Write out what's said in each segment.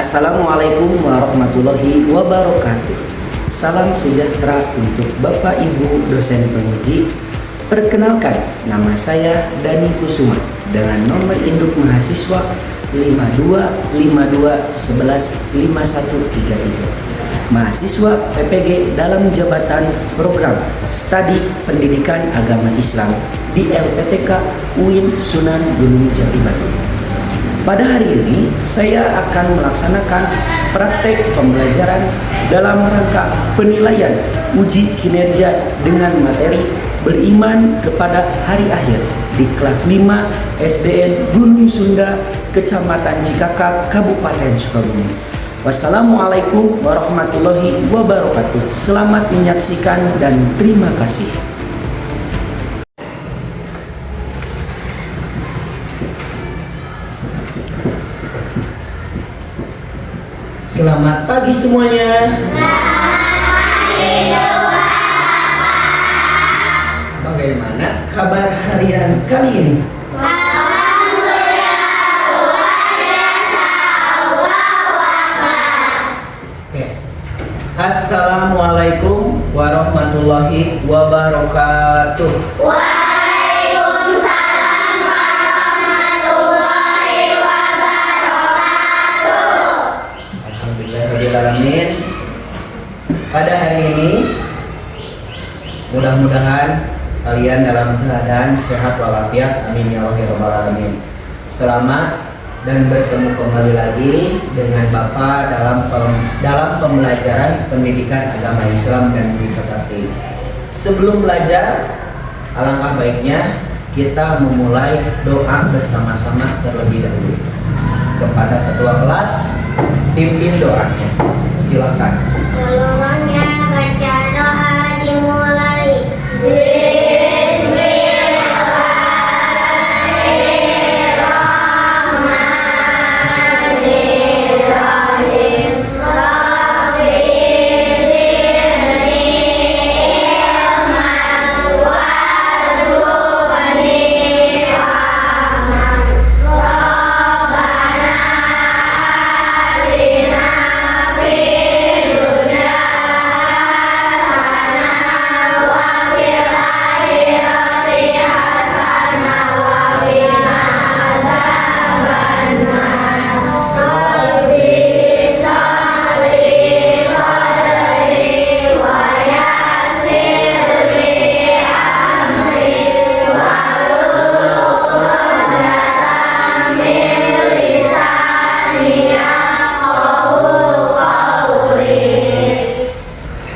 Assalamualaikum warahmatullahi wabarakatuh. Salam sejahtera untuk Bapak Ibu dosen penguji. Perkenalkan, nama saya Dani Kusuma dengan nomor induk mahasiswa 5252115133. Mahasiswa PPG dalam jabatan program Studi Pendidikan Agama Islam di LPTK UIN Sunan Gunung Jati Batu. Pada hari ini saya akan melaksanakan praktek pembelajaran dalam rangka penilaian uji kinerja dengan materi beriman kepada hari akhir di kelas 5 SDN Gunung Sunda, Kecamatan Cikakak, Kabupaten Sukabumi. Wassalamualaikum warahmatullahi wabarakatuh. Selamat menyaksikan dan terima kasih. Selamat pagi semuanya. Bagaimana kabar harian kali ini? Assalamualaikum warahmatullahi wabarakatuh. Waalaikumsalam warahmatullahi wabarakatuh. Alhamdulillahirrahmanirrahim. Pada hari ini mudah-mudahan kalian dalam keadaan sehat walafiat, amin ya Allah ya rabbal alamin. Selamat dan bertemu kembali lagi dengan Bapak dalam pembelajaran pendidikan agama Islam dan PKP. Sebelum belajar, alangkah baiknya kita memulai doa bersama-sama terlebih dahulu. Kepada ketua kelas, pimpin doanya. Silakan. Seluruhnya baca doa dimulai.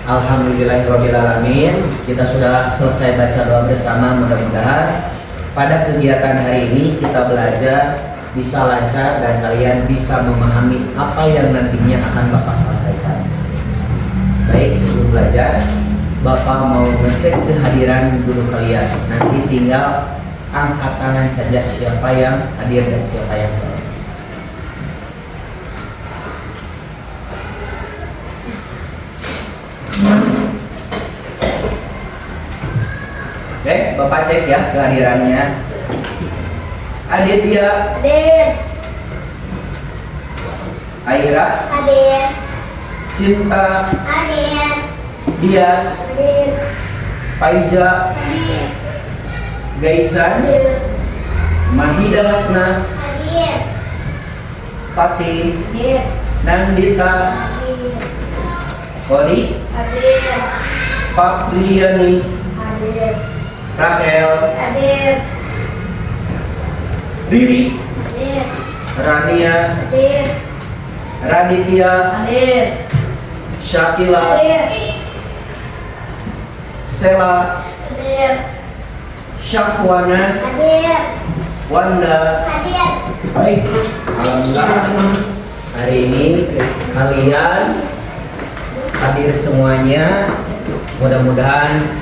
Alhamdulillahirrahmanirrahim. Kita sudah selesai baca doa bersama. Mudah-mudahan pada kegiatan hari ini kita belajar bisa lancar dan kalian bisa memahami apa yang nantinya akan Bapak sampaikan. Baik, sebelum belajar, Bapak mau ngecek kehadiran guru kalian. Nanti tinggal angkat tangan saja siapa yang hadir dan siapa yang tidak. Oke, Bapak cek ya kehadirannya. Aditya, Hadir. Aira, Hadir. Cinta, Hadir. Dias, Hadir. Paija, Hadir. Gaisan, Hadir. Mahida Hasna, Hadir. Pati, Hadir. Nandita, Hadir. Kori, Hadir. Papriani, Hadir. Rahel, Hadir. Riri, Hadir. Rania, Hadir. Raditya, Hadir. Syakila, Hadir. Sela, Hadir. Syahwana, Hadir. Wanda. Hadir. Baik, alhamdulillah hari ini kalian hadir semuanya. Mudah-mudahan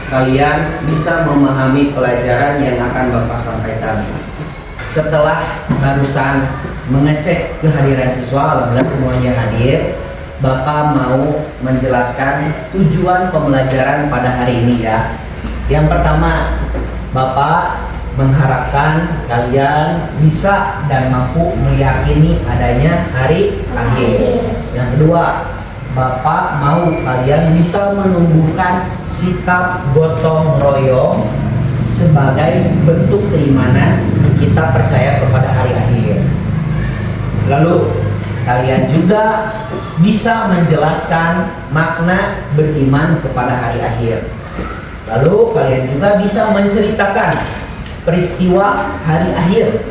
kalian bisa memahami pelajaran yang akan Bapak sampaikan. Setelah barusan mengecek kehadiran siswa, alhamdulillah semuanya hadir. Bapak mau menjelaskan tujuan pembelajaran pada hari ini ya. Yang pertama, Bapak mengharapkan kalian bisa dan mampu meyakini adanya hari akhir. Yang kedua, Bapak mau kalian bisa menumbuhkan sikap gotong royong sebagai bentuk keimanan kita percaya kepada hari akhir. Lalu kalian juga bisa menjelaskan makna beriman kepada hari akhir. Lalu kalian juga bisa menceritakan peristiwa hari akhir.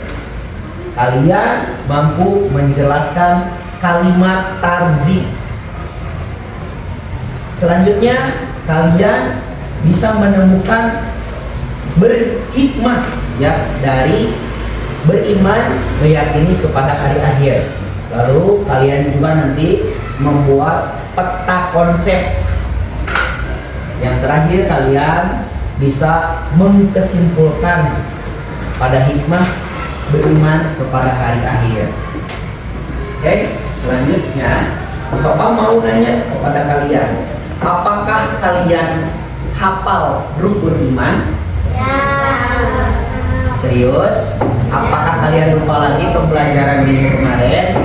Kalian mampu menjelaskan kalimat tarzih. Selanjutnya kalian bisa menemukan berhikmah ya dari beriman meyakini kepada hari akhir. Lalu kalian juga nanti membuat peta konsep. Yang terakhir kalian bisa mengkesimpulkan pada hikmah beriman kepada hari akhir. Oke, selanjutnya Bapak mau nanya kepada kalian, apakah kalian hafal rukun iman? Ya. Serius? Apakah kalian lupa lagi pembelajaran minggu kemarin?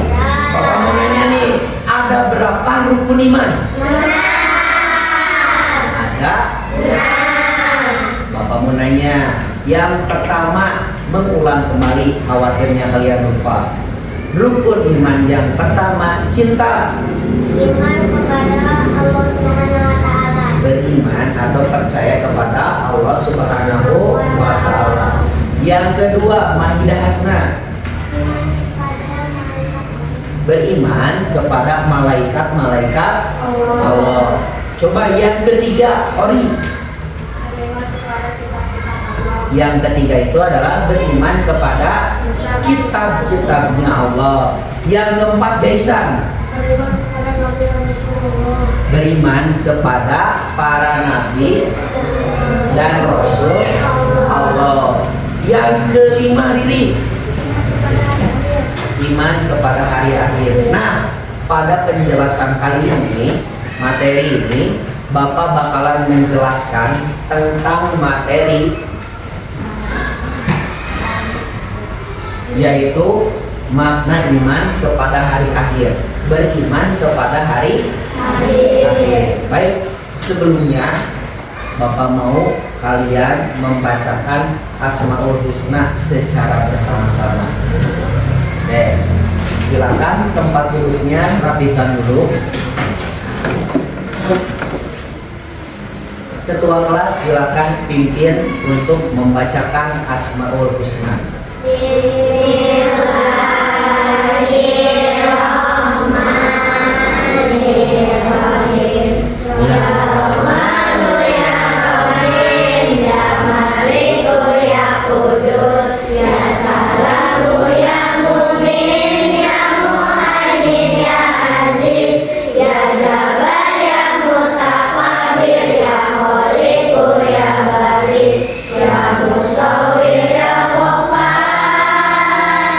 Bapak mau nanya nih, ada berapa rukun iman? Ada? Bapak mau nanya, yang pertama mengulang kembali, khawatirnya kalian lupa. Rukun iman yang pertama cinta. Iman kepada Allah Subhanahu wa taala. Beriman atau percaya kepada Allah Subhanahu wa taala. Yang kedua, maidah hasna. Beriman kepada malaikat-malaikat Allah. Coba yang ketiga, Ori. Yang ketiga itu adalah beriman kepada kitab-kitabnya Allah. Yang keempat, Jaisan. Beriman kepada para nabi dan rasul Allah. Yang kelima, Riri. Iman kepada hari akhir. Nah, pada penjelasan kali ini, materi ini, Bapak bakalan menjelaskan tentang materi yaitu makna iman kepada hari akhir, beriman kepada hari akhir. Baik, sebelumnya Bapak mau kalian membacakan Asmaul Husna secara bersama-sama. Oke, silakan tempat duduknya rapikan dulu. Ketua kelas silakan pimpin untuk membacakan Asmaul Husna. Bismillahirrahmanirrahim. Ya Rahmanu ya Rahim, ya Maliku ya Qudus, ya Salamu ya Mu'min, ya Muhaimin ya Aziz, ya Jabbar ya Mutakabbir, ya Khaliqu ya Bari, ya Musawwir ya Ghaffar,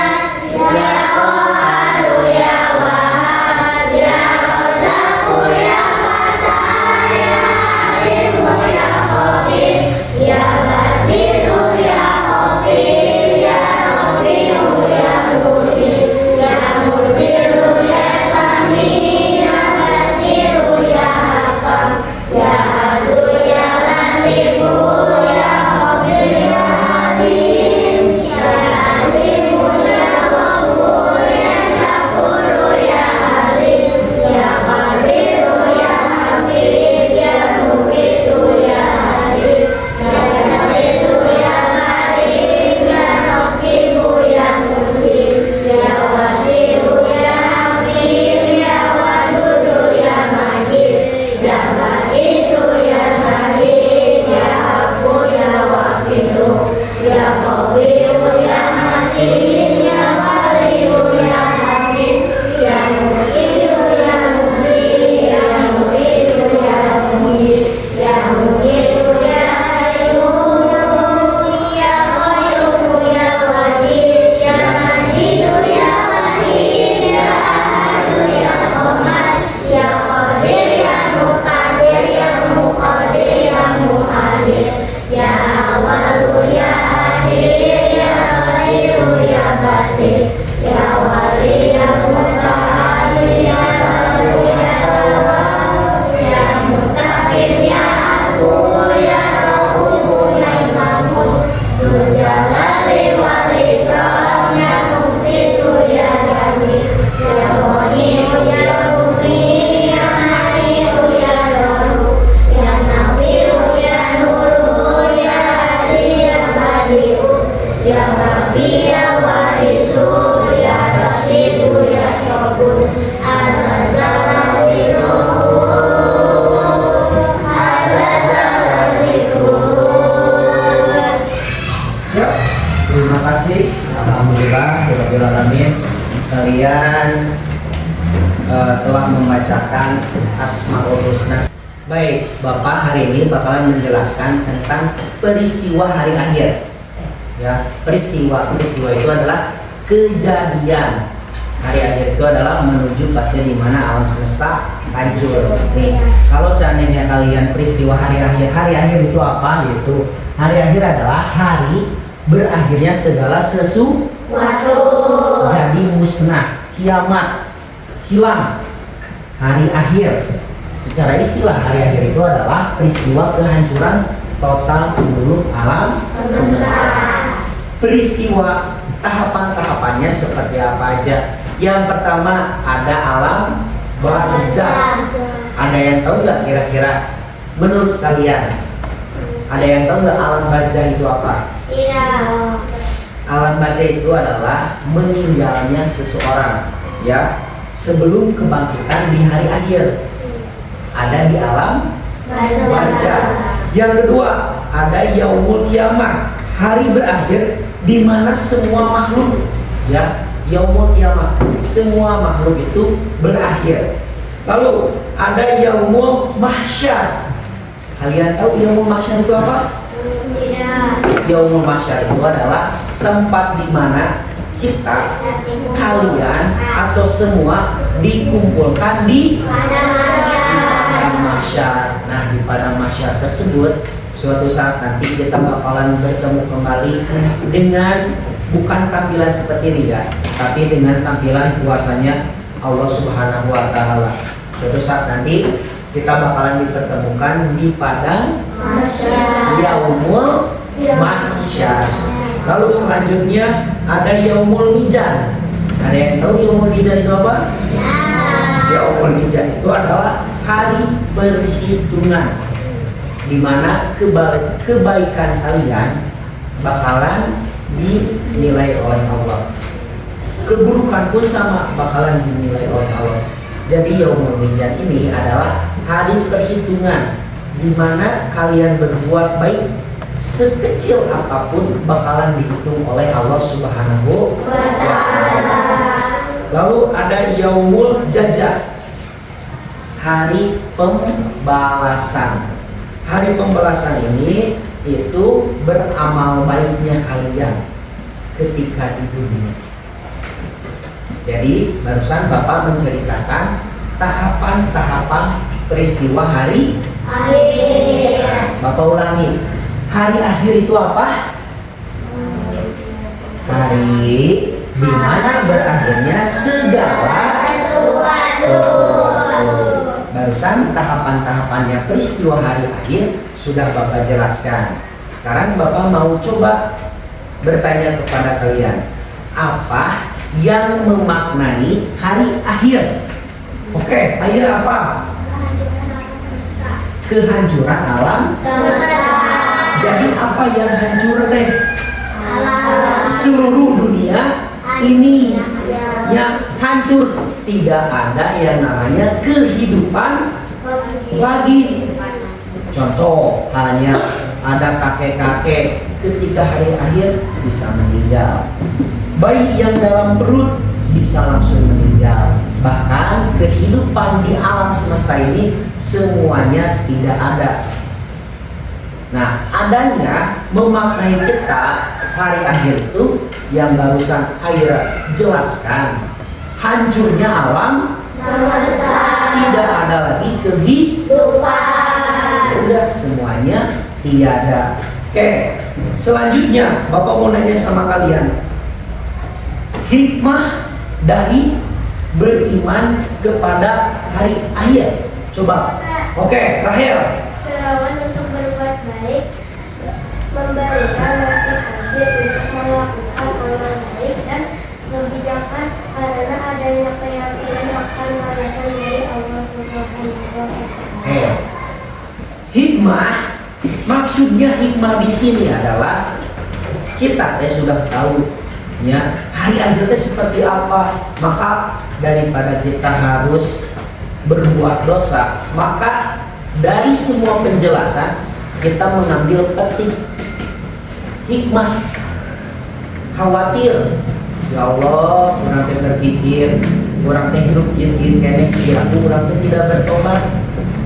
Ya Rabbi ya Warisu ya Rasidu ya Sobun Azazala zikruhu Azazala zikruhu. Siap. Terima kasih. Alhamdulillah Rabbil alamin. Kalian telah membacakan Asmaul Husna. Baik, Bapak hari ini bakalan menjelaskan tentang peristiwa hari akhir. Ya, peristiwa itu adalah kejadian. Hari akhir itu adalah menuju fase di mana alam semesta hancur. Nih, kalau seandainya kalian peristiwa hari akhir itu apa? Yaitu hari akhir adalah hari berakhirnya segala sesuatu. Jadi musnah, kiamat, hilang. Hari akhir. Secara istilah hari akhir itu adalah peristiwa kehancuran total seluruh alam semesta. Peristiwa tahapan-tahapannya seperti apa aja? Yang pertama ada alam barzakh. Ada yang tahu nggak kira-kira? Menurut kalian, ada yang tahu nggak alam barzakh itu apa? Tidak. Alam barzakh itu adalah meninggalnya seseorang, ya, sebelum kebangkitan di hari akhir. Ada di alam barzakh. Yang kedua ada yaumul kiamah, hari berakhir di mana semua makhluk, ya, yaumul kiamah, semua makhluk itu berakhir. Lalu ada yaumul mahsyar. Kalian tahu yaumul mahsyar itu apa? Tidak. Yaumul mahsyar itu adalah tempat di mana kita, kalian atau semua dikumpulkan di padang mahsyar. Nah, di padang mahsyar tersebut suatu saat nanti kita bakalan bertemu kembali dengan bukan tampilan seperti ini ya, tapi dengan tampilan kuasanya Allah Subhanahu wa taala. Suatu saat nanti kita bakalan dipertemukan di padang yaumul mahsyar. Lalu selanjutnya ada yaumul mizan. Ada yang tahu yaumul mizan itu apa? Yaumul mizan itu adalah hari perhitungan, di mana kebaikan kalian bakalan dinilai oleh Allah. Keburukan pun sama bakalan dinilai oleh Allah. Jadi yaumul mizan ini adalah hari perhitungan di mana kalian berbuat baik sekecil apapun bakalan dihitung oleh Allah Subhanahu wa taala. Lalu ada yaumul jazaa, hari pembalasan. Hari pembalasan ini itu beramal baiknya kalian ketika di dunia. Jadi barusan Bapak menceritakan tahapan-tahapan peristiwa hari akhir. Bapak ulangi, hari akhir itu apa? Hari di mana berakhirnya segala sesuatu. Barusan tahapan-tahapannya peristiwa hari akhir sudah Bapak jelaskan. Sekarang Bapak mau coba bertanya kepada kalian, apa yang memaknai hari akhir? Oke, akhir apa? Kehancuran alam semesta. Jadi apa yang hancur deh? Seluruh dunia ini yang hancur. Tidak ada yang namanya kehidupan lagi. Contoh halnya ada kakek-kakek ketika hari akhir bisa meninggal. Bayi yang dalam perut bisa langsung meninggal. Bahkan kehidupan di alam semesta ini semuanya tidak ada. Nah, adanya memaknai kita hari akhir itu yang barusan Aira jelaskan. Hancurnya alam semesta, tidak ada lagi kehidupan. Udah semuanya tiada. Oke, selanjutnya Bapak mau nanya sama kalian, hikmah dari beriman kepada hari akhir. Coba. Oke, Rahel. Berawan untuk berbuat baik, memberikan motivasi untuk melakukan amal baik, dan membijakkan karena adanya keyakinan akan balasan dari Allah Subhanahu wa taala. Hikmah, maksudnya hikmah di sini adalah kita sudah tahu ya hari akhir teh seperti apa, maka daripada kita harus berbuat dosa, maka dari semua penjelasan kita mengambil petik hikmah. Khawatir, ya Allah, orang teh berpikir, orang teh hidup kieu kene kira-kira orang teh tidak bertobat.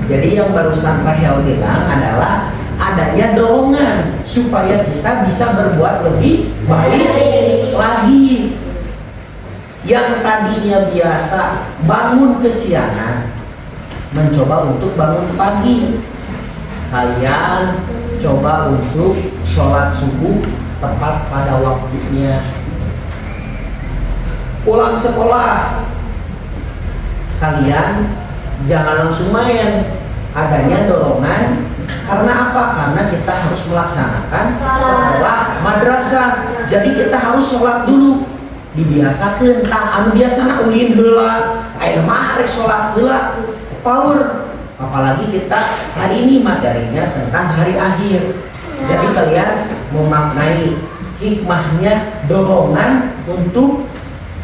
Jadi yang barusan Rahel bilang adalah adanya dorongan supaya kita bisa berbuat lebih baik lagi. Yang tadinya biasa bangun kesiangan, mencoba untuk bangun pagi. Kalian coba untuk sholat subuh tepat pada waktunya. Pulang sekolah, kalian jangan langsung main. Adanya dorongan karena apa? Karena kita harus melaksanakan sekolah madrasah. Jadi kita harus sholat dulu. Dibiasakan, anu biasana ulin heula, aya mah rek sholat heula, power. Apalagi kita hari ini materinya tentang hari akhir. Jadi kalian memaknai hikmahnya dorongan untuk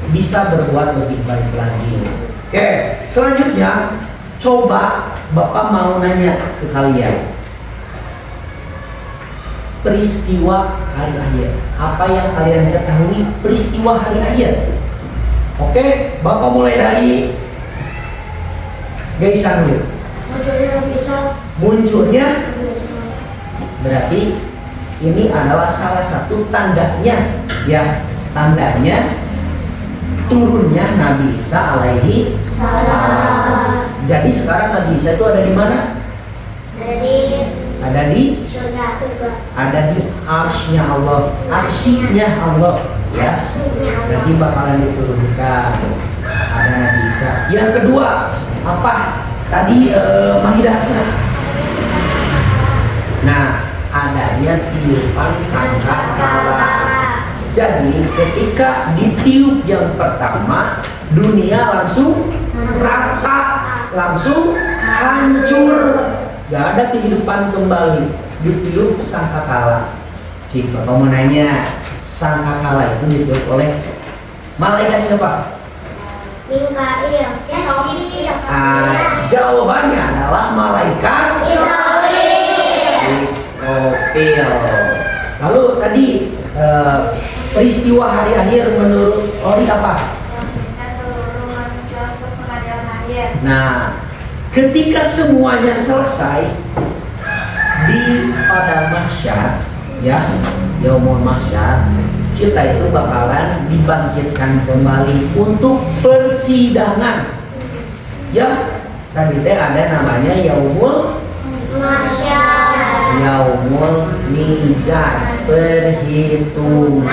bisa berbuat lebih baik lagi. Oke, selanjutnya coba Bapak mau nanya ke kalian. Peristiwa hari akhir. Apa yang kalian ketahui peristiwa hari akhir? Oke, Bapak mulai dari Gaisan dulu. Munculnya berarti ini adalah salah satu tandanya, ya, tandanya turunnya Nabi Isa alaihi salam. Jadi sekarang Nabi Isa itu ada di mana? Ada di surga. ada di arsy-nya Allah, arsy-nya Allah, ya. Berarti bakalan diturunkan ada Nabi Isa. Yang kedua apa? Tadi Mahidah Hasan. Nah, adanya tiupan sangkakala. Jadi ketika ditiup yang pertama, dunia langsung rata, langsung hancur, gak ada kehidupan kembali. Ditiup sangkakala. Cik, Bapak mau nanya, sangkakala itu ditiup oleh malaikat siapa? Mikail. Jawabannya adalah malaikat Israfil. Lalu tadi peristiwa hari akhir menurut Ori apa? Nah, ketika semuanya selesai di pada mahsyar, ya, yaumul mahsyar, kita itu bakalan dibangkitkan kembali untuk persidangan. Ya, tadi teh ada namanya yaumul yaumul mizan, perhitungan.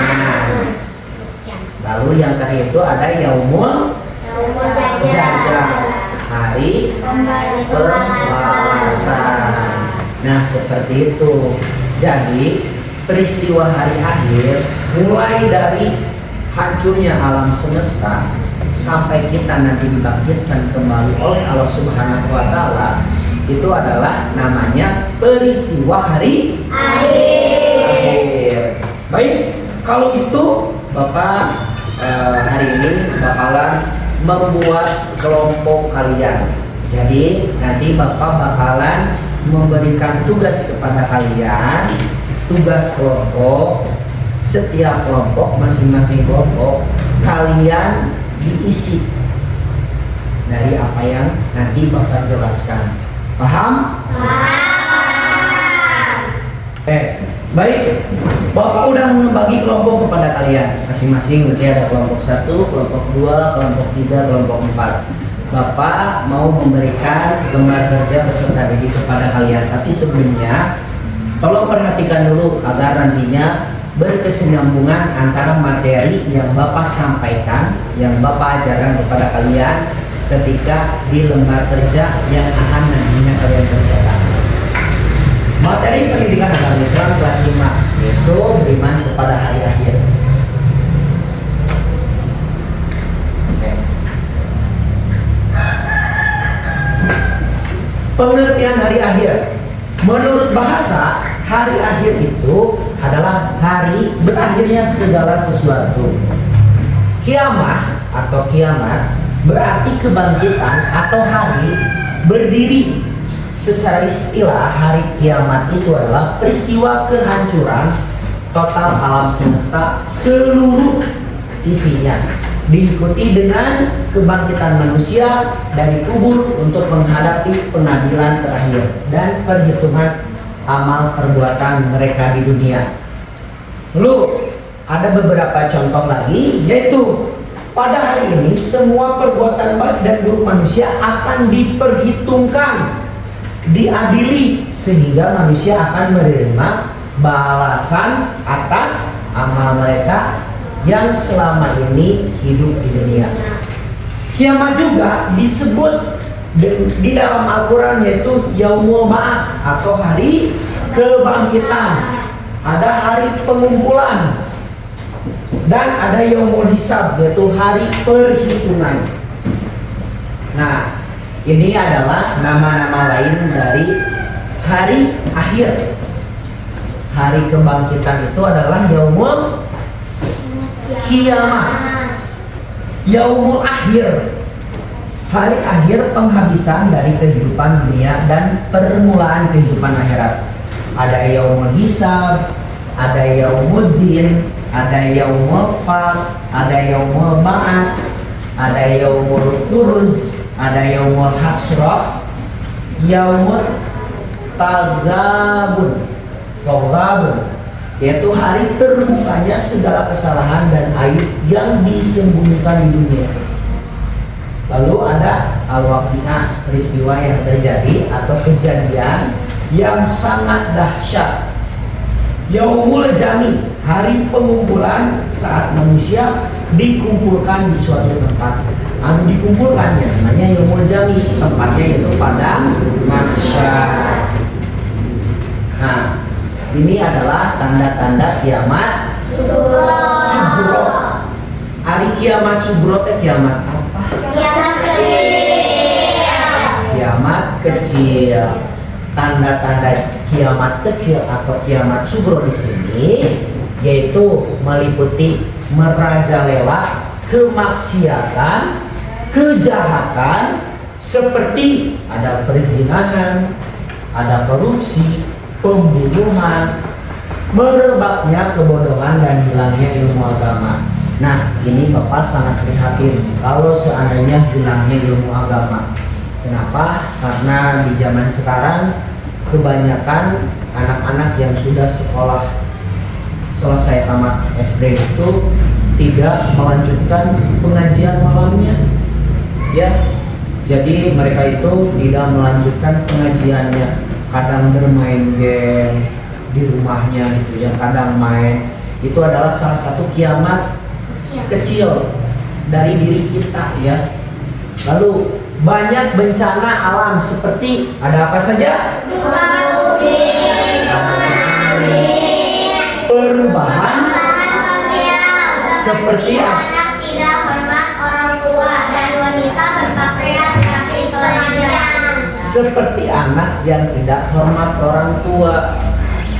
Lalu yang terakhir itu ada yaumul jazaa, hari pembalasan. Nah, seperti itu. Jadi peristiwa hari akhir mulai dari hancurnya alam semesta sampai kita nanti dibangkitkan kembali oleh Allah Subhanahu wa taala, itu adalah namanya peristiwa hari akhir. Baik, kalau gitu Bapak hari ini bakalan membuat kelompok kalian. Jadi nanti Bapak bakalan memberikan tugas kepada kalian, tugas kelompok. Setiap kelompok, masing-masing kelompok kalian diisi dari apa yang nanti Bapak jelaskan. Paham? Baik. Bapak udah membagi kelompok kepada kalian masing-masing. Nanti ada kelompok 1, kelompok 2, kelompok 3, kelompok 4. Bapak mau memberikan lembar kerja peserta didik kepada kalian. Tapi sebelumnya tolong perhatikan dulu agar nantinya berkesinambungan antara materi yang Bapak sampaikan, yang Bapak ajarkan kepada kalian ketika di lembar kerja yang akan nantinya kalian kerjakan. Materi pendidikan agama Islam kelas 5 yaitu beriman kepada hari akhir. Pengertian hari akhir. Menurut bahasa, hari akhir itu adalah hari berakhirnya segala sesuatu. Kiamah atau kiamat berarti kebangkitan atau hari berdiri. Secara istilah, hari kiamat itu adalah peristiwa kehancuran total alam semesta seluruh isinya, diikuti dengan kebangkitan manusia dari kubur untuk menghadapi pengadilan terakhir dan perhitungan amal perbuatan mereka di dunia. Lalu ada beberapa contoh lagi, yaitu pada hari ini semua perbuatan baik dan buruk manusia akan diperhitungkan, diadili, sehingga manusia akan menerima balasan atas amal mereka yang selama ini hidup di dunia. Kiamat juga disebut di dalam Al-Quran yaitu Yaumul Ba'ats atau hari kebangkitan. Ada hari pengumpulan dan ada Yaumul Hisab yaitu hari perhitungan. Nah, ini adalah nama-nama lain dari hari akhir. Hari kebangkitan itu adalah Yaumul Kiamat, Yaumul Akhir, hari akhir penghabisan dari kehidupan dunia dan permulaan kehidupan akhirat. Ada Yaumul Hisab, ada Yaumuddin, ada Yaumul Fas, ada Yaumul Ba'ats, ada Yaumul Khuruz, ada Yaumul Hasrah, Yaumul Tagabun, yaitu hari terbukanya segala kesalahan dan aib yang disembunyikan di dunia. Lalu ada al-waqi'ah, peristiwa yang terjadi atau kejadian yang sangat dahsyat. Yaumul Jami, hari pengumpulan saat manusia dikumpulkan di suatu tempat. Dikumpulkannya namanya Yaumul Jami, tempatnya yaitu padang mahsyar. Nah, ini adalah tanda-tanda kiamat Sugro. Hari kiamat Sugro teh kiamat apa? Kiamat kecil. Kiamat kecil. Tanda-tanda kiamat kecil atau kiamat Sugro di sini yaitu meliputi merajalela kemaksiatan, kejahatan seperti ada perzinahan, ada korupsi, pembunuhan, merebaknya kebodohan dan hilangnya ilmu agama. Nah, ini Bapak sangat prihatin kalau seandainya hilangnya ilmu agama. Kenapa? Karena di zaman sekarang kebanyakan anak-anak yang sudah sekolah selesai tamat SD itu tidak melanjutkan pengajian malamnya. Ya, jadi mereka itu tidak melanjutkan pengajiannya. Kadang bermain game di rumahnya gitu ya, kadang main. Itu adalah salah satu kiamat kecil dari diri kita ya. Lalu banyak bencana alam seperti ada apa saja? Perubahan sosial seperti anak tidak hormat orang tua dan wanita berpakaian tapi telanjang. seperti anak yang tidak hormat orang tua.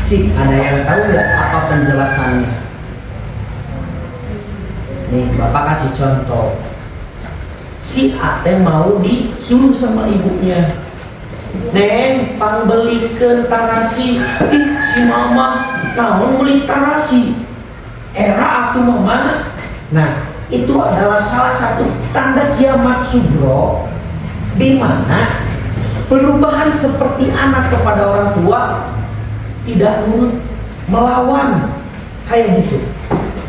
Cik, ada yang tahu nggak apa penjelasannya? Nih, Bapak kasih contoh. Si Ate mau disuruh sama ibunya, Neng, pangbelikeun tarasi. Ih, si mama naon beli tarasi? Era atuh mama. Nah, itu adalah salah satu tanda kiamat sugro, di mana perubahan seperti anak kepada orang tua tidak nurut, melawan kayak gitu.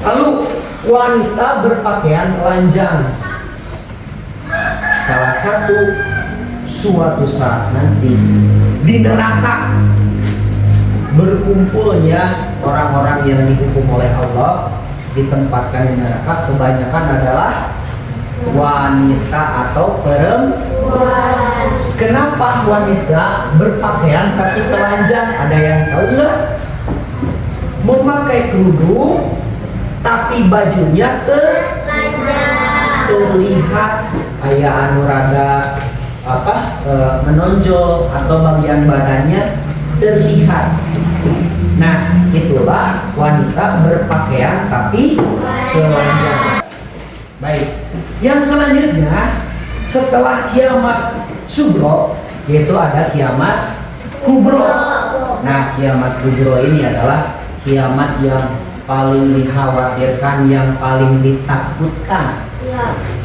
Lalu wanita berpakaian telanjang. Salah satu suatu saat nanti di neraka berkumpulnya orang-orang yang dihukum oleh Allah, ditempatkan di neraka kebanyakan adalah wanita atau perempuan. Kenapa wanita berpakaian tapi telanjang? Ada yang tahu nggak? Memakai kerudung tapi bajunya terlihat kayak anu rada menonjol atau bagian badannya terlihat. Nah, itulah wanita berpakaian tapi telanjang. Baik, yang selanjutnya setelah kiamat sugro, yaitu ada kiamat kubro. Nah, kiamat kubro ini adalah kiamat yang paling dikhawatirkan, yang paling ditakutkan.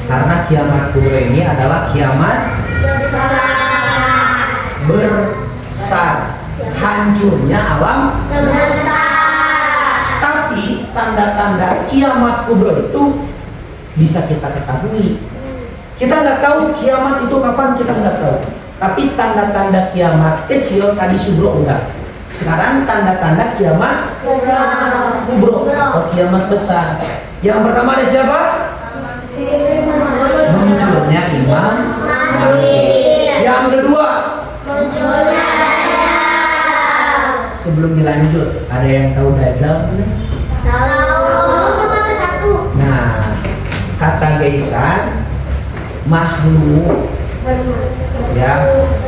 Karena kiamat kubro ini adalah kiamat besar, hancurnya alam semesta. Tapi tanda-tanda kiamat kubro itu bisa kita ketahui. Kita nggak tahu kiamat itu kapan, kita nggak tahu. Tapi tanda-tanda kiamat kecil tadi sugro enggak. Sekarang tanda-tanda kiamat kubro atau kiamat besar. Yang pertama ada siapa? Munculnya Imam Mahdi. Yang kedua, munculnya Dajjal. Sebelum dilanjut, ada yang tahu Dajjal? Tahu. Nah, kata Gaisan, makhluk ya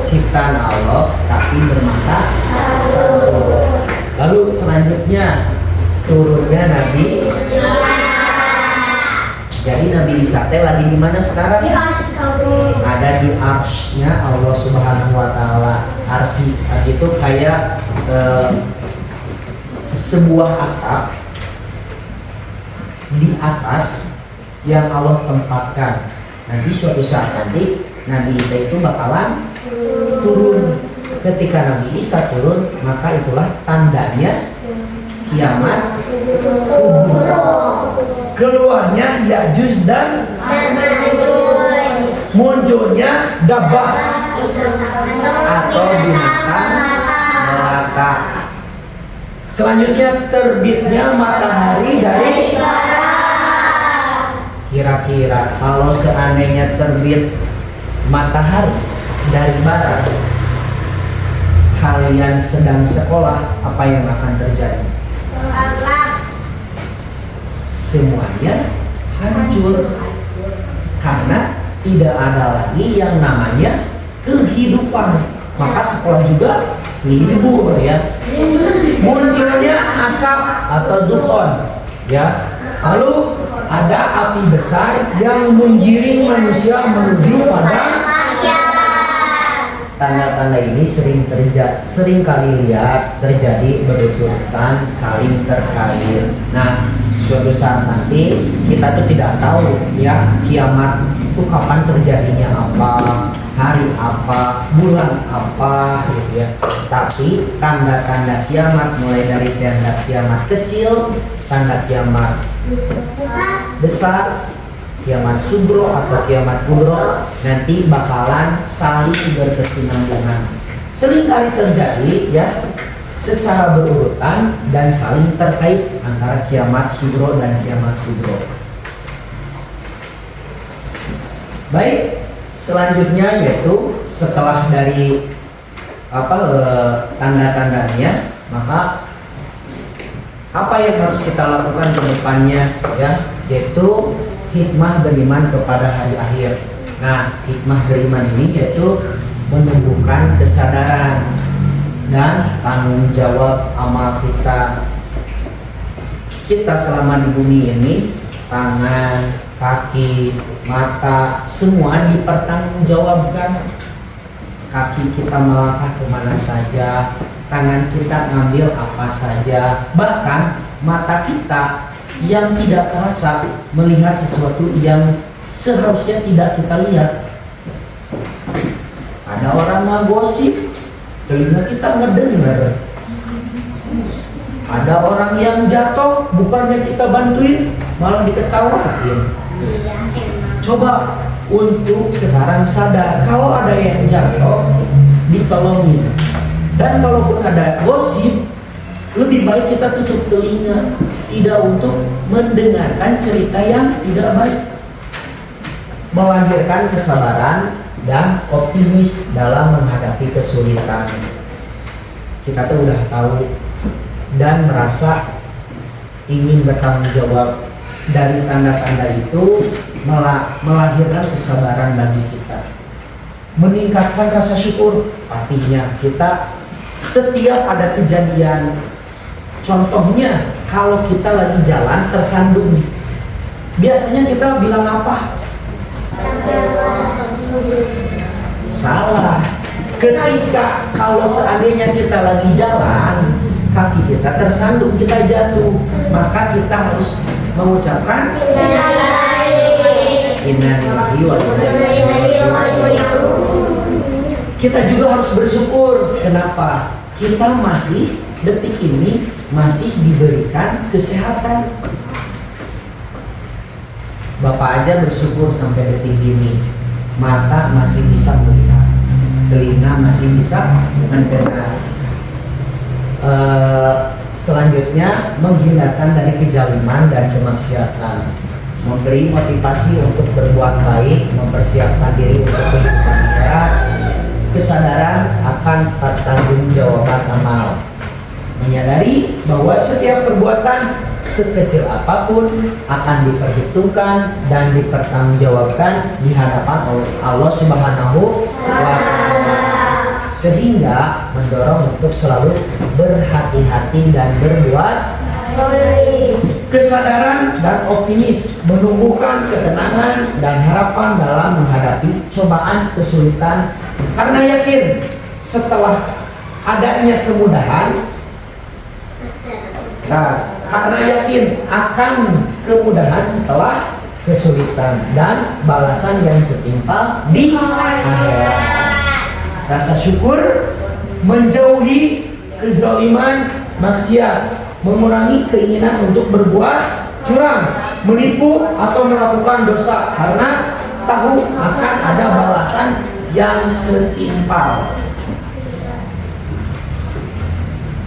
ciptaan Allah tapi bermata satu. Lalu selanjutnya turunnya Nabi. Jadi Nabi Isa lagi di mana sekarang? Di arsy. Ada di arsy-nya Allah Subhanahu wa taala. Arsy itu kayak sebuah atap di atas yang Allah tempatkan. Nanti suatu saat nanti Nabi Isa itu bakalan turun. Ketika Nabi Isa turun, maka itulah tandanya kiamat kubro. Keluarnya Ya'juj dan Ma'juj. Munculnya Dabbah atau binatang melata. Selanjutnya terbitnya matahari dari kira-kira kalau seandainya terbit matahari dari barat, kalian sedang sekolah, apa yang akan terjadi? Semuanya hancur karena tidak ada lagi yang namanya kehidupan. Maka sekolah juga libur ya. Munculnya asap atau dukhon ya. Lalu ada api besar yang menggiring manusia menuju pada tanda-tanda ini sering kali lihat terjadi berurutan, saling terkait. Nah, suatu saat nanti kita tuh tidak tahu ya kiamat itu kapan terjadinya, apa hari apa, bulan apa gitu ya. Tapi tanda-tanda kiamat mulai dari tanda kiamat kecil, tanda kiamat besar, kiamat sugro atau kiamat kubro nanti bakalan saling berkesinambungan. Seringkali terjadi ya secara berurutan dan saling terkait antara kiamat sugro dan kiamat kubro. Baik, selanjutnya yaitu setelah dari tanda-tandanya, maka apa yang harus kita lakukan ke depannya ya, yaitu hikmah beriman kepada hari akhir. Nah, hikmah beriman ini yaitu menumbuhkan kesadaran dan tanggung jawab amal kita. Kita selama di bumi ini, tangan, kaki, mata, semua dipertanggungjawabkan. Kaki kita melangkah kemana saja, tangan kita ngambil apa saja, bahkan mata kita yang tidak terasa melihat sesuatu yang seharusnya tidak kita lihat. Ada orang menggosip, telinga kita ngedengar. Ada orang yang jatuh, bukannya kita bantuin, malah diketawain. Coba untuk sekarang sadar, kalau ada yang jatuh, ditolongin. Dan kalaupun ada gosip, lebih baik kita tutup telinga, tidak untuk mendengarkan cerita yang tidak baik. Melahirkan kesabaran dan optimis dalam menghadapi kesulitan. Kita tuh udah tahu dan merasa ingin bertanggung jawab. Dari tanda-tanda itu melahirkan kesabaran bagi kita, meningkatkan rasa syukur. Pastinya kita setiap ada kejadian Contohnya, kalau kita lagi jalan tersandung, biasanya kita bilang apa? Salah. Ketika kalau seandainya kita lagi jalan, kaki kita tersandung, kita jatuh, maka kita harus mengucapkan Inna lillahi wa inna ilaihi raji'un. Kita juga harus bersyukur. Kenapa? Kita masih detik ini masih diberikan kesehatan. Bapak aja bersyukur sampai detik ini, mata masih bisa melihat, telinga masih bisa mendengar. Selanjutnya, menghindarkan dari kezaliman dan kemaksiatan, memberi motivasi untuk berbuat baik, mempersiapkan diri untuk kehidupan akhirat, kesadaran akan pertanggungjawaban amal, menyadari bahwa setiap perbuatan sekecil apapun akan diperhitungkan dan dipertanggungjawabkan di hadapan Allah Subhanahu wa Ta'ala, sehingga mendorong untuk selalu berhati-hati dan berbuat baik. Kesadaran dan optimis menumbuhkan ketenangan dan harapan dalam menghadapi cobaan kesulitan, karena yakin setelah adanya kemudahan, karena yakin akan kemudahan setelah kesulitan dan balasan yang setimpal di akhirat. Rasa syukur, menjauhi kezaliman, maksiat, mengurangi keinginan untuk berbuat curang, menipu atau melakukan dosa, karena tahu akan ada balasan yang setimpal.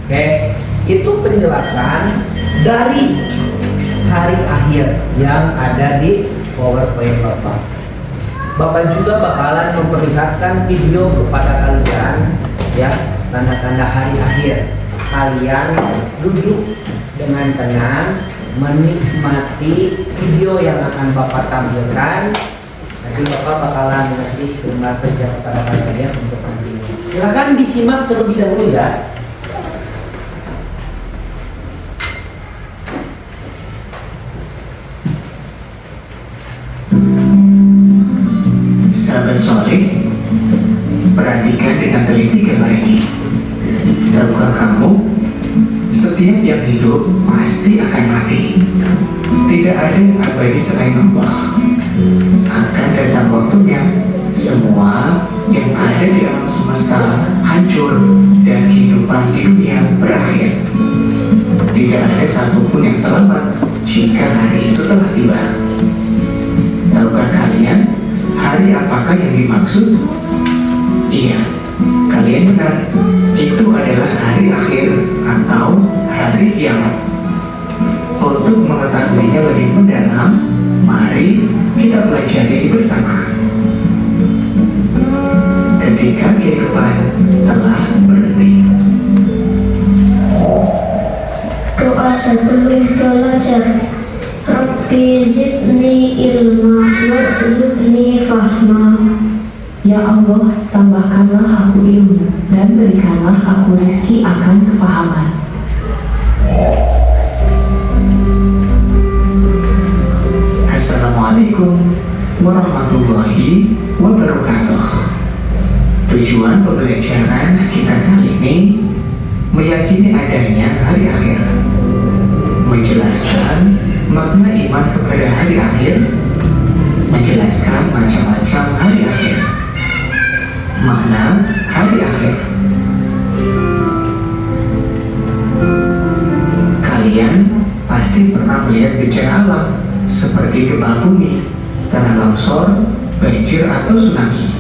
Oke, itu penjelasan dari hari akhir yang ada di PowerPoint Bapak. Bapak juga bakalan memperlihatkan video kepada kalian, ya, tanda-tanda hari akhir. Kalian duduk dengan tenang, menikmati video yang akan Bapak tampilkan. Nanti Bapak bakalan ngasih rumah kerja kepada kalian untuk nantinya. Silakan disimak terlebih dahulu ya. Sahabat soleh, perhatikan dengan teliti gambar ini. Tahukah kamu, setiap yang hidup pasti akan mati. Tidak ada yang abadi selain Allah. Akan datang waktunya, semua yang ada di alam semesta hancur dan kehidupan di dunia berakhir. Tidak ada satupun yang selamat jika hari itu telah tiba. Tahukah kalian hari apakah yang dimaksud? Iya, kalian benar. Itu adalah hari akhir atau hari kiamat. Untuk mengetahuinya lebih mendalam, mari kita pelajari bersama. Ketika kehidupan telah berhenti. Doa sebelum belajar. Rabbi zidni ilma warzuqni fahma. Ya Allah, tambahkanlah aku ilmu dan berikanlah aku rizki akan kepahaman. Assalamualaikum warahmatullahi wabarakatuh. Tujuan pembelajaran kita kali ini meyakini adanya hari akhir, menjelaskan makna iman kepada hari akhir, menjelaskan macam-macam hari akhir. Makna hari akhir. Kalian pasti pernah melihat bencana alam seperti gempa bumi, tanah longsor, banjir atau tsunami.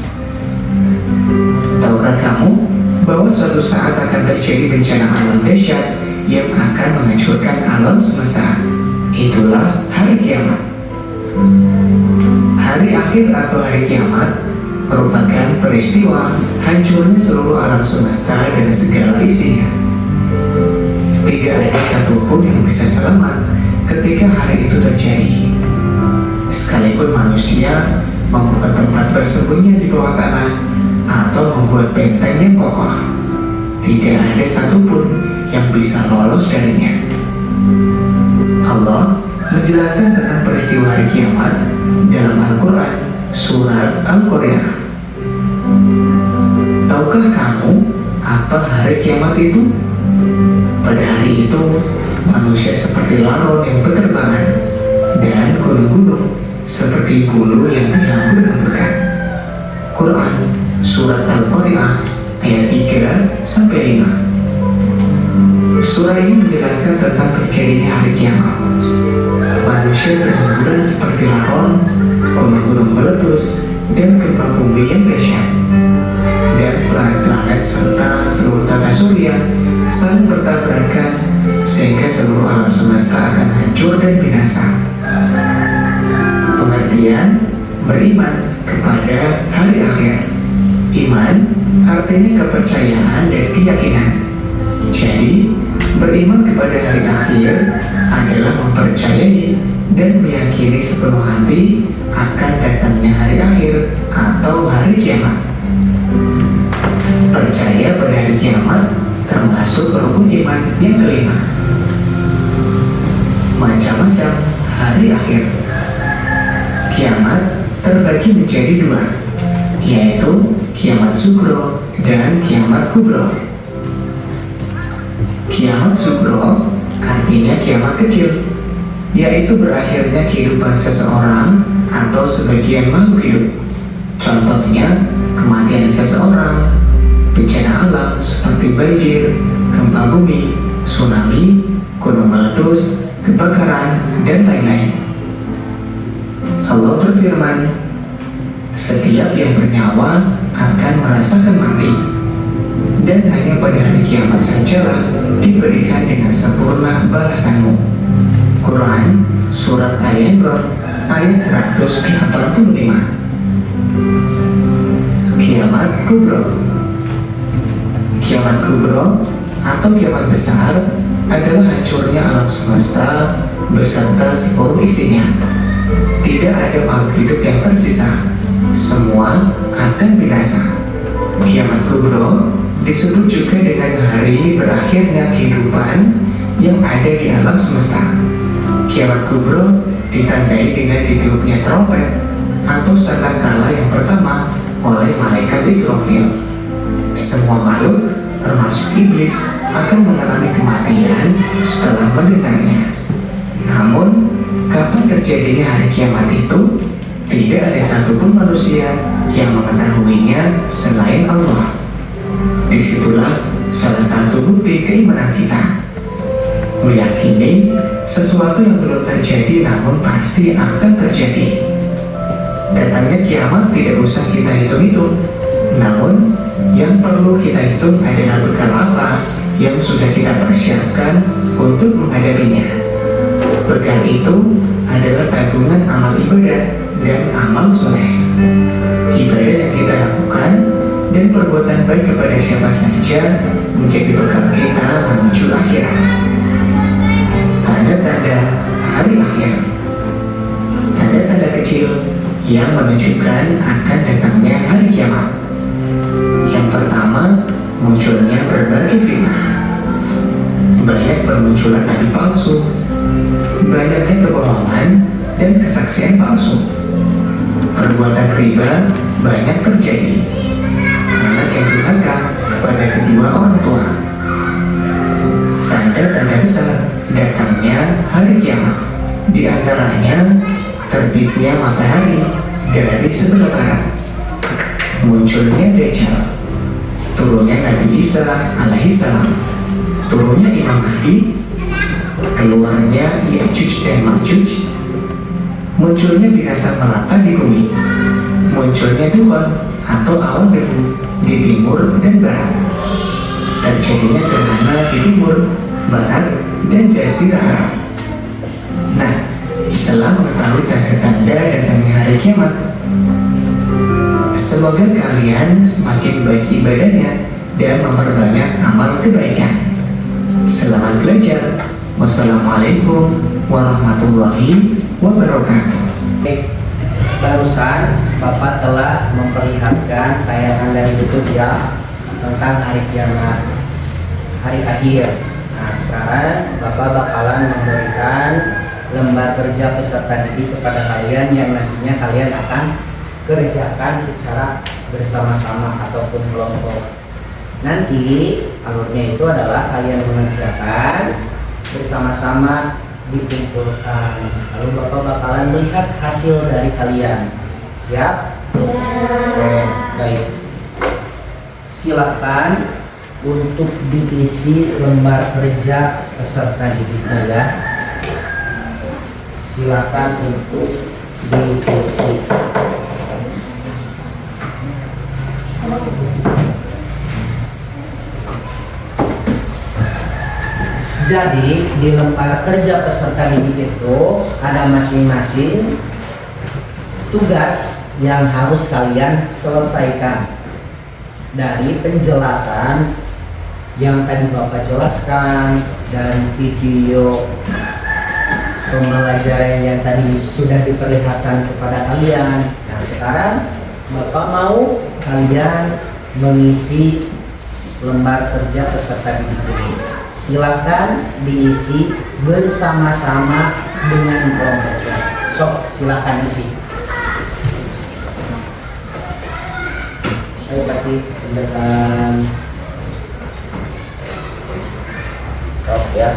Tahukah kamu bahwa suatu saat akan terjadi bencana alam dahsyat yang akan menghancurkan alam semesta? Itulah hari kiamat. Hari akhir atau hari kiamat merupakan peristiwa hancurnya seluruh alam semesta dan segala isinya. Tidak ada satupun yang bisa selamat ketika hari itu terjadi. Sekalipun manusia membuat tempat bersembunyi di bawah tanah atau membuat benteng yang kokoh, tidak ada satupun yang bisa lolos darinya. Allah menjelaskan tentang peristiwa hari kiamat dalam Al-Quran surat Al-Qari'ah. Tahukah kamu apa hari kiamat itu? Pada hari itu manusia seperti laron yang berterbangan dan gunung-gunung seperti bulu yang dihambur-hamburkan. Quran surat Al-Qari'ah ayat 3-5. Surah ini menjelaskan tentang terjadinya hari kiamat. Manusia berhamburan seperti laron, gunung-gunung meletus, dan gempa bumi yang dahsyat. Dan planet-planet serta seluruh tata surya saling bertabrakan sehingga seluruh alam semesta akan hancur dan binasa. Pengertian beriman kepada hari akhir. Iman artinya kepercayaan dan keyakinan. Jadi, beriman kepada hari akhir adalah mempercayai dan meyakini sepenuh hati akan datangnya hari akhir atau hari kiamat. Percaya pada hari kiamat termasuk rukun iman yang kelima. Macam-macam hari akhir. Kiamat terbagi menjadi dua, yaitu kiamat sugro dan kiamat kubro. Kiamat sugro artinya kiamat kecil, yaitu berakhirnya kehidupan seseorang atau sebagian makhluk hidup. Contohnya, kematian seseorang, bencana alam seperti banjir, gempa bumi, tsunami, gunung meletus, kebakaran, dan lain-lain. Allah berfirman, setiap yang bernyawa akan merasakan mati, dan hanya pada hari kiamat sajalah diberikan dengan sempurna balasanmu. Quran surat Al-Imran ayat 185. Kiamat kubro. Kiamat kubro atau kiamat besar adalah hancurnya alam semesta beserta seluruh isinya. Tidak ada makhluk hidup yang tersisa. Semua akan binasa. Kiamat kubro disebut juga dengan hari berakhirnya kehidupan yang ada di alam semesta. Kiamat kubro ditandai dengan ditiupnya trompet atau sangkakala yang pertama oleh malaikat Israfil. Semua makhluk termasuk iblis akan mengalami kematian setelah mendengarnya. Namun, kapan terjadinya hari kiamat itu? Tidak ada satupun manusia yang mengetahuinya selain Allah. Disitulah salah satu bukti keimanan kita. Meyakini sesuatu yang belum terjadi namun pasti akan terjadi. Datangnya kiamat tidak usah kita hitung-hitung. Namun, yang perlu kita hitung adalah bekal apa yang sudah kita persiapkan untuk menghadapinya. Bekal itu adalah tabungan amal ibadah dan amal soleh. Ibadah yang kita lakukan dan perbuatan baik kepada siapa saja menjadi bekal kita menuju akhirat. Tanda-tanda hari akhir. Tanda-tanda kecil yang menunjukkan akan datangnya hari kiamat. Yang pertama, munculnya berbagai fitnah. Banyak bermunculan nabi palsu, banyaknya kebohongan dan kesaksian palsu. Perbuatan riba banyak terjadi. Anak yang durhaka kepada kedua orang tua. Tanda-tanda besar datangnya hari kiamat, di antaranya terbitnya matahari dari sebelah barat, munculnya Dajjal, turunnya Nabi Isa alaihissalam, turunnya Imam Mahdi, keluarnya Ya'juj dan Ma'juj, munculnya binatang melata di bumi, munculnya dukhan atau awan debu di timur dan barat, terjadinya gerhana di timur, barat, dan jazirah Arab. Nah, setelah mengetahui tanda-tanda datangnya hari kiamat, semoga kalian semakin baik ibadahnya dan memperbanyak amal kebaikan. Selamat belajar. Wassalamualaikum warahmatullahi wabarakatuh. Barusan Bapak telah memperlihatkan tayangan dari YouTube ya tentang hari kiamat, hari akhir. Nah, sekarang Bapak bakalan memberikan lembar kerja peserta didik kepada kalian yang nantinya kalian akan kerjakan secara bersama-sama ataupun kelompok. Nanti alurnya itu adalah kalian mengerjakan bersama-sama, dikumpulkan, lalu Bapak bakalan melihat hasil dari kalian. Siap? Oke, baik. Silakan untuk diisi lembar kerja peserta didiknya ya. Silakan untuk diisi. Jadi di lembar kerja peserta didik itu ada masing-masing tugas yang harus kalian selesaikan. Dari penjelasan yang tadi Bapak jelaskan dan video pembelajaran yang tadi sudah diperlihatkan kepada kalian. Nah, sekarang Bapak mau kalian mengisi lembar kerja peserta didik ini. Silakan diisi bersama-sama dengan kelompoknya. Sok, silakan isi. Ayo Pati, tindakan. Sok ya.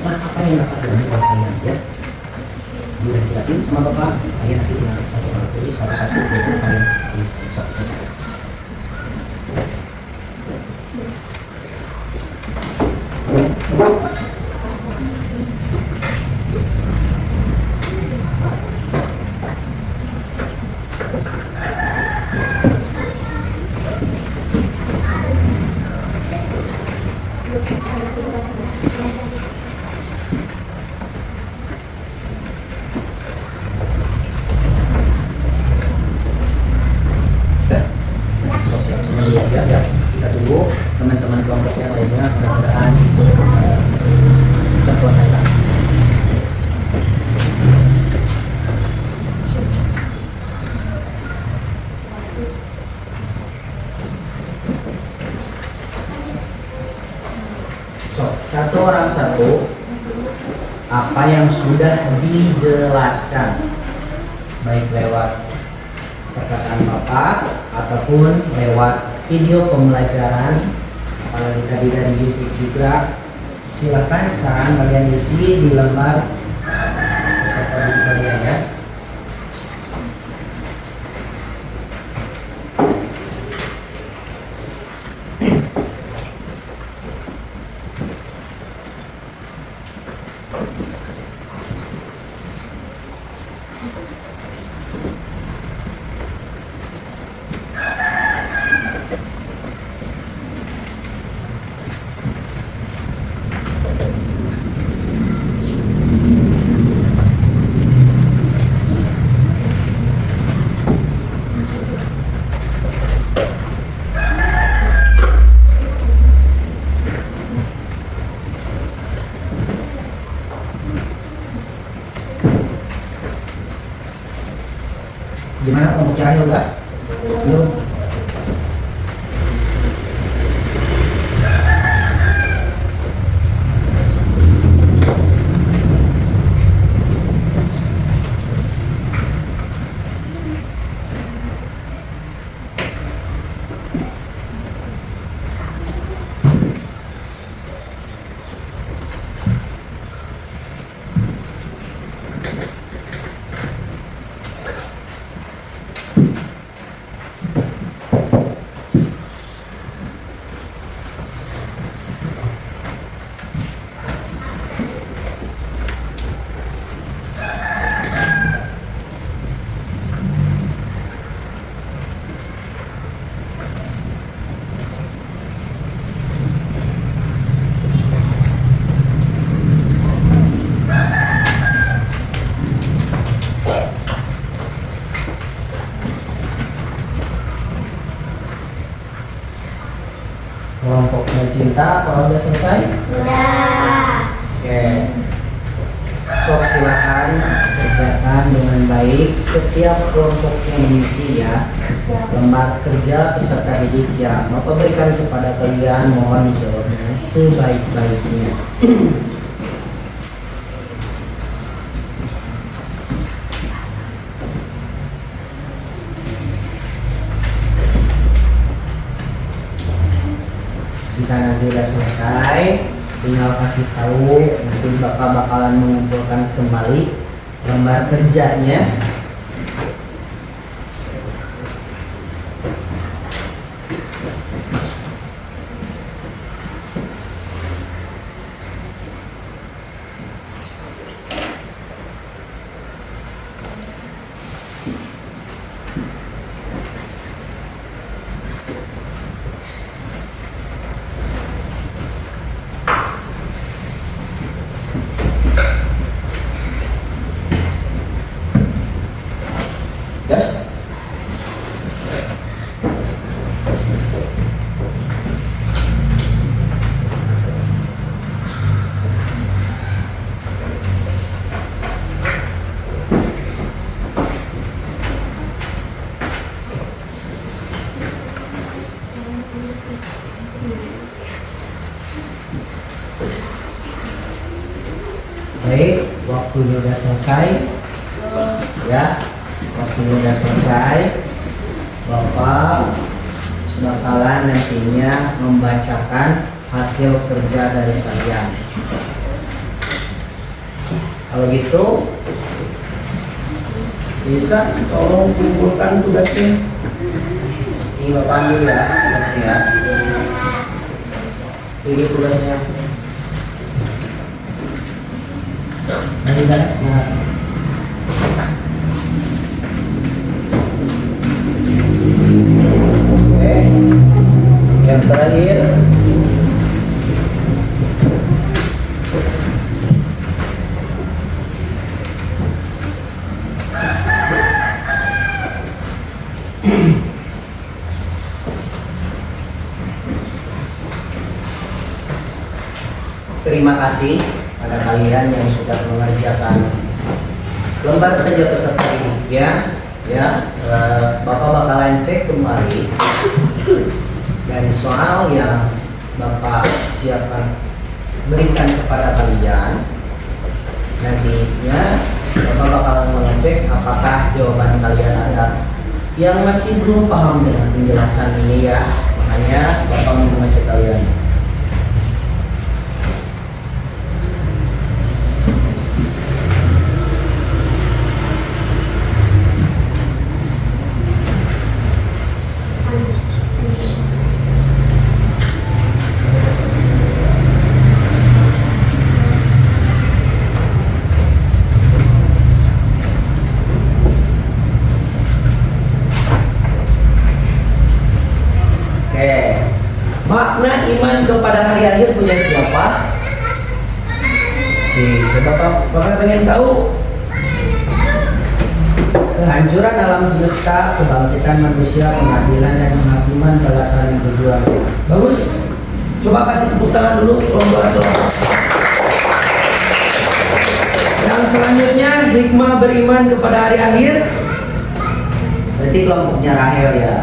Apa yang dapat dilakukan kalian ya? Udah dijelasin sama Bapak, kalian nanti tinggal satu-satu tulis, satu-satu kalian tulis satu-satu. Ya, kita tunggu teman-teman kelompok yang lainnya mudah-mudahan kita selesaikan. So, satu orang satu apa yang sudah dijelaskan baik lewat perkataan Bapak ataupun lewat video pembelajaran apalagi tadi dari YouTube juga, silakan sekarang kalian isi di lembar peserta didik kalian ya. Gimana kelompok Yahya udah? Belum? Kelompoknya cinta, kalau udah selesai? Sudah. Oke. Sok silakan kerjakan dengan baik setiap kelompoknya mengisi ya. Lembar kerja peserta didik ya. Bapak berikan kepada kalian, mohon dijawabnya sebaik-baiknya. Jika nanti udah selesai, tinggal kasih tahu, nanti Bapak bakalan mengumpulkan kembali lembar kerjanya. Ya. Baik, waktunya udah selesai. Ya, waktunya udah selesai. Bapak bakalan nantinya membacakan hasil kerja dari kalian. Kalau gitu, bisa tolong kumpulkan tugasnya. Ini Bapak ambil ya tugasnya. Ini tugasnya. Mari guys, Oke, yang terakhir terima kasih pada kalian yang sudah mengerjakan lembar kerja peserta didik ya. Bapak bakalan cek kembali dari soal yang Bapak siapkan berikan kepada kalian. Nantinya Bapak bakalan mengecek apakah jawaban kalian ada yang masih belum paham dengan penjelasan ini ya. Makanya Bapak mau mengecek kalian. Makna iman kepada hari akhir punya siapa? Coba Bapak pengen tahu. Kehancuran alam semesta, kebangkitan manusia, pengadilan dan penghakiman, balasan yang berjuang. Bagus. Coba kasih tepuk tangan dulu kelompok. Yang selanjutnya, hikmah beriman kepada hari akhir. Berarti kelompoknya Rahel ya.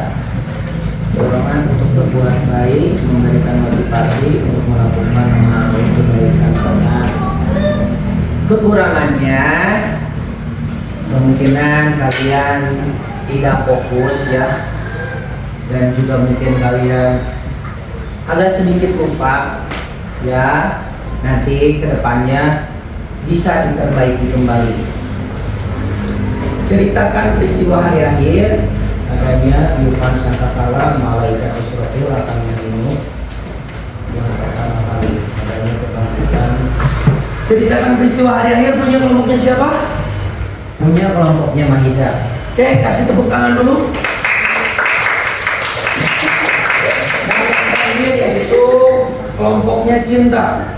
Dorongan untuk berbuat baik, memberikan motivasi untuk melakukan kebaikan banyak. Kekurangannya kemungkinan kalian tidak fokus ya, dan juga mungkin kalian agak sedikit lupa ya. Nanti kedepannya bisa diperbaiki kembali. Ceritakan peristiwa hari akhir. Adanya Yufan sangkakala malaikat Israfil akan membunuh yang pertama kali. Adanya kebangkitan. Ceritakan peristiwa hari akhir punya kelompoknya siapa? Punya kelompoknya Mahida. Oke, kasih tepuk tangan dulu. Yang terakhir yaitu kelompoknya Cinta.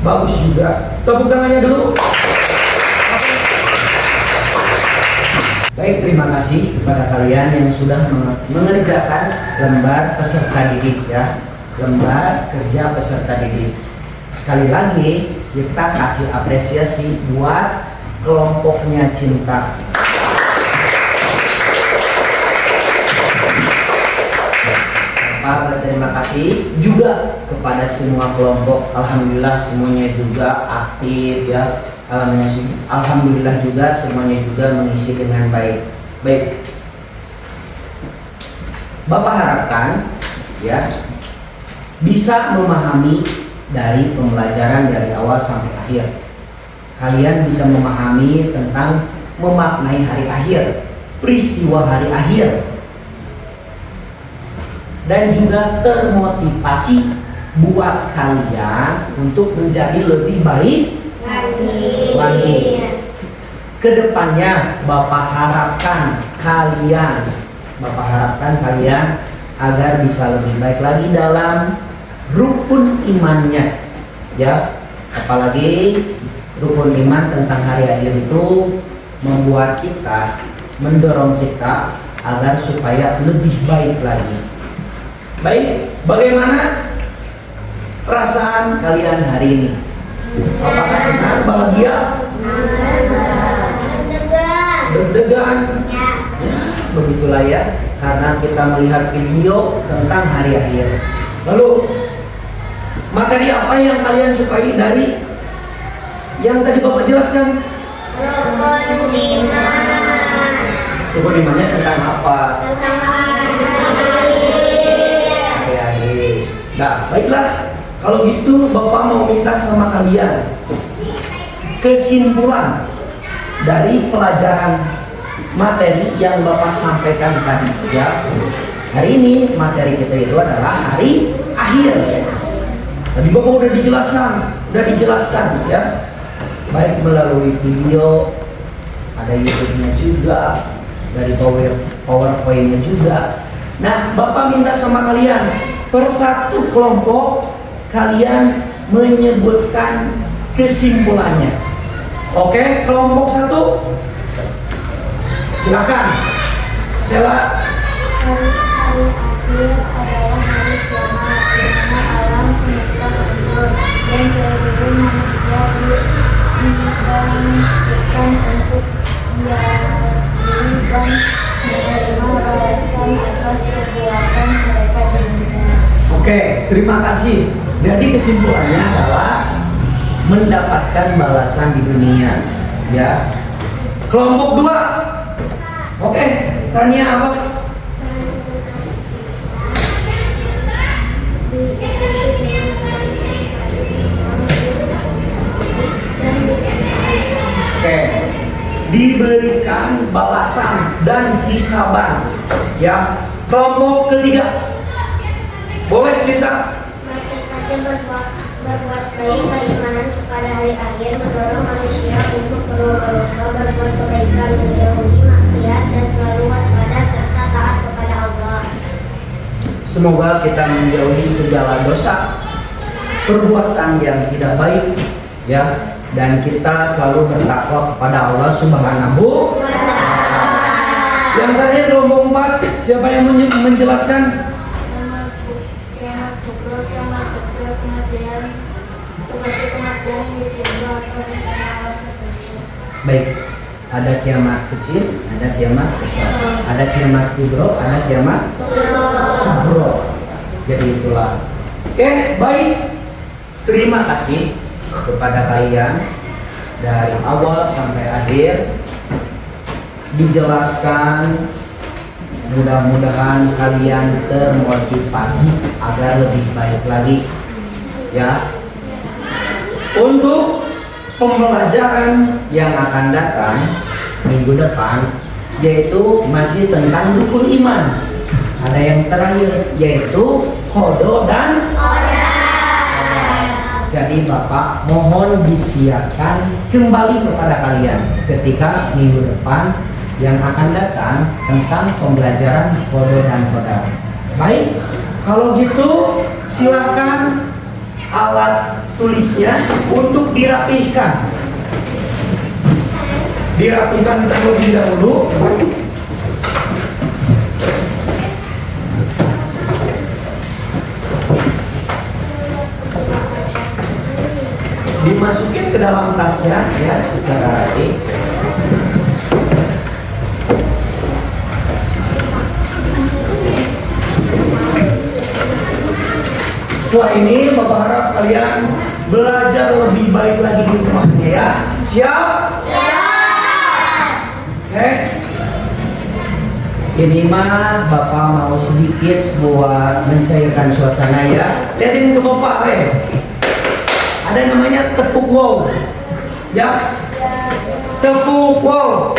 Bagus juga. Tepuk tangannya dulu. Baik, terima kasih kepada kalian yang sudah mengerjakan lembar peserta didik ya. Lembar kerja peserta didik. Sekali lagi kita kasih apresiasi buat kelompoknya Cinta. Bapak berterima kasih juga kepada semua kelompok. Alhamdulillah semuanya juga aktif ya. Alhamdulillah juga semuanya juga mengisi dengan baik. Baik. Bapak harapkan ya bisa memahami dari pembelajaran dari awal sampai akhir. Kalian bisa memahami tentang memaknai hari akhir, peristiwa hari akhir. Dan juga termotivasi buat kalian untuk menjadi lebih baik lagi. Kedepannya Bapak harapkan kalian agar bisa lebih baik lagi dalam rukun imannya ya. Apalagi rukun iman tentang hari akhir itu membuat kita, mendorong kita agar supaya lebih baik lagi. Baik, bagaimana perasaan kalian hari ini? Apakah senang, bahagia? Deg-degan? Ya, begitulah ya, karena kita melihat video tentang hari akhir. Lalu, materi apa yang kalian sukai dari yang tadi Bapak jelaskan? Rukun imannya tentang apa? Hari-hari. Nah, baiklah. Kalau gitu Bapak mau minta sama kalian kesimpulan dari pelajaran materi yang Bapak sampaikan tadi ya. Hari ini materi kita itu adalah hari akhir. Tadi Bapak udah dijelaskan ya. Baik melalui video, ada YouTube-nya juga, dari PowerPoint-nya juga. Nah, Bapak minta sama kalian per satu kelompok kalian menyebutkan kesimpulannya. Oke, kelompok 1 silakan. Sela. Hari akhir adalah hari kiamat di mana alam semesta hancur dan seluruh manusia dibangkitkan untuk diadili dan menerima balasan atas perbuatan mereka di dunia. Oke, terima kasih. Jadi kesimpulannya adalah mendapatkan balasan di dunia ya. Kelompok 2. Oke, Tania apa? Oke, diberikan balasan dan hisaban ya. Kelompok ketiga, boleh cerita. Berbuat baik, keimanan kepada hari akhir mendorong manusia untuk berlomba berbuat kebaikan, menjauhi maksiat dan selalu waspada serta taat kepada Allah. Semoga kita menjauhi segala dosa, perbuatan yang tidak baik ya, dan kita selalu bertakwa kepada Allah Subhanahu wa Ta'ala. Yang terakhir kelompok 4, siapa yang menjelaskan? Baik, ada kiamat kecil, ada kiamat besar, ada kiamat kubro, ada kiamat subro. Jadi itulah. Oke, baik. Terima kasih kepada kalian dari awal sampai akhir dijelaskan. Mudah-mudahan kalian termotivasi agar lebih baik lagi ya. Untuk pembelajaran yang akan datang minggu depan yaitu masih tentang rukun iman. Ada yang terakhir yaitu kodo dan qadar. Jadi Bapak mohon disiapkan kembali kepada kalian ketika minggu depan yang akan datang tentang pembelajaran kodo dan qadar. Baik, kalau gitu silakan alat tulisnya untuk dirapihkan. dirapikan terlebih dahulu. Dimasukin ke dalam tasnya ya secara rapi. Setelah ini Bapak harap kalian belajar lebih baik lagi di rumahnya ya. Siap? Siap. Oke. Ini mah Bapak mau sedikit buat mencairkan suasana ya. Lihatin ke Bapak ada namanya tepuk wow. Ya. Tepuk wow.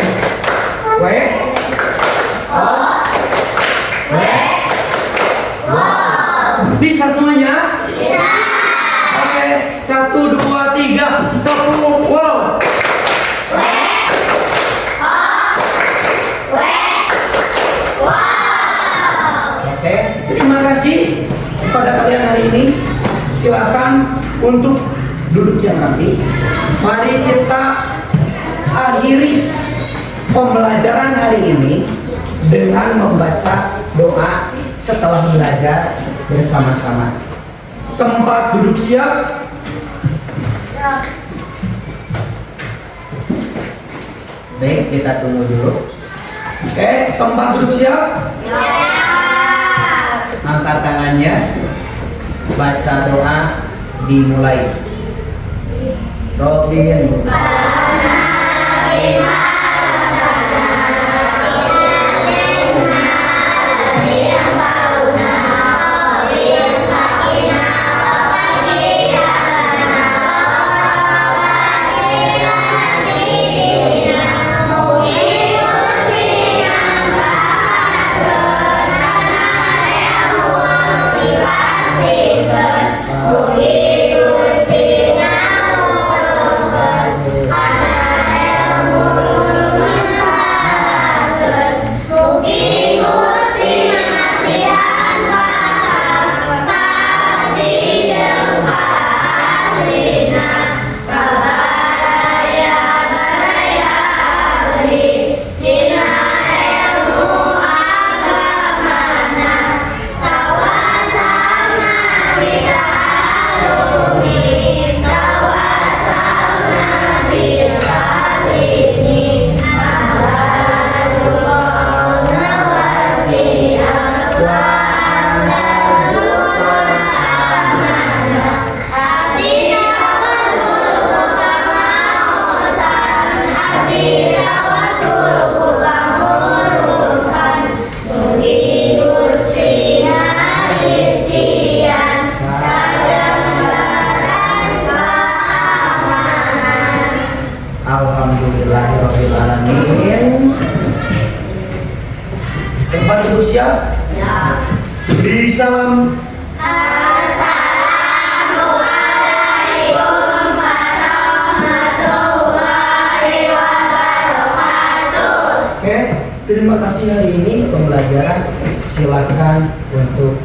Bisa semuanya? Bisa. Oke, 1, 2, 3. Tepuk wow. Oke, terima kasih kepada kalian hari ini. Silakan untuk duduk yang rapi. Mari kita akhiri pembelajaran hari ini dengan membaca doa setelah belajar bersama-sama. Tempat duduk siap? Baik, kita tunggu dulu. Oke, tempat duduk siap? Siap. Angkat tangannya. Baca doa dimulai. Robin. Alhamdulillahirrahmanirrahim. Tempat duduk siap? Ya. Beri salam. Assalamualaikum warahmatullahi wabarakatuh. Oke, terima kasih hari ini pembelajaran. Silakan untuk